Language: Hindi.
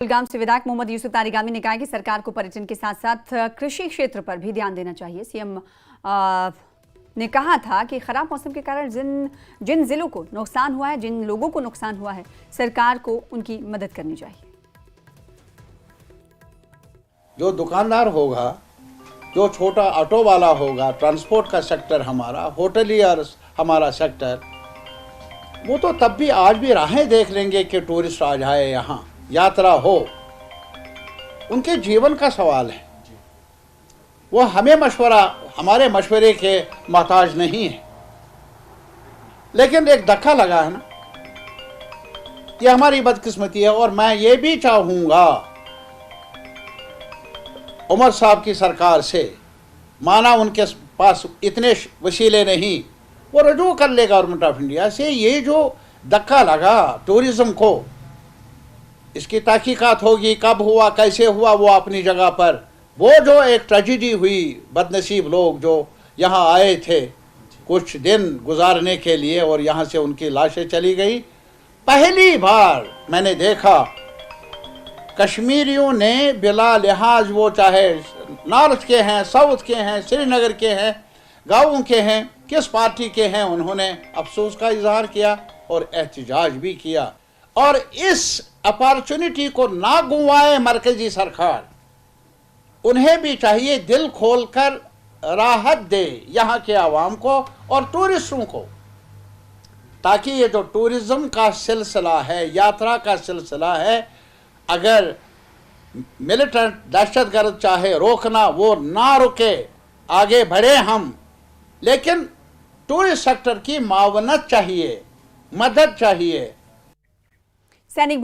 कुलगाम से विधायक मोहम्मद यूसुफ तारिगामी ने कहा कि सरकार को पर्यटन के साथ साथ कृषि क्षेत्र पर भी ध्यान देना चाहिए। सीएम ने कहा था कि खराब मौसम के कारण जिन जिलों को नुकसान हुआ है, जिन लोगों को नुकसान हुआ है, सरकार को उनकी मदद करनी चाहिए। जो दुकानदार होगा, जो छोटा ऑटो वाला होगा, ट्रांसपोर्ट का सेक्टर हमारा, होटलियर हमारा सेक्टर, वो तो तब भी आज भी राहें देख लेंगे कि टूरिस्ट आ जाए, यहाँ यात्रा हो। उनके जीवन का सवाल है, वो हमारे मशवरे के मोहताज नहीं है। लेकिन एक धक्का लगा है ना, ये हमारी बदकिस्मती है। और मैं ये भी चाहूँगा उमर साहब की सरकार से, माना उनके पास इतने वसीले नहीं, वो रजू कर ले गवर्नमेंट ऑफ इंडिया से। ये जो धक्का लगा टूरिज्म को, इसकी तहकीकात होगी, कब हुआ, कैसे हुआ, वो अपनी जगह पर। वो जो एक ट्रेजेडी हुई, बदनसीब लोग जो यहाँ आए थे कुछ दिन गुजारने के लिए और यहाँ से उनकी लाशें चली गई। पहली बार मैंने देखा कश्मीरियों ने बिला लिहाज, वो चाहे नॉर्थ के हैं, साउथ के हैं, श्रीनगर के हैं, गाँवों के हैं, किस पार्टी के हैं, उन्होंने अफसोस का इजहार किया और एहतजाज भी किया। और इस अपॉर्चुनिटी को ना गुंवाए मरकजी सरकार। उन्हें भी चाहिए दिल खोलकर राहत दे यहाँ के आवाम को और टूरिस्टों को, ताकि ये जो टूरिज्म का सिलसिला है, यात्रा का सिलसिला है, अगर मिलिटेंट दहशतगर्द चाहे रोकना, वो ना रुके, आगे बढ़े हम। लेकिन टूरिस्ट सेक्टर की मावनत चाहिए, मदद चाहिए। सैनिक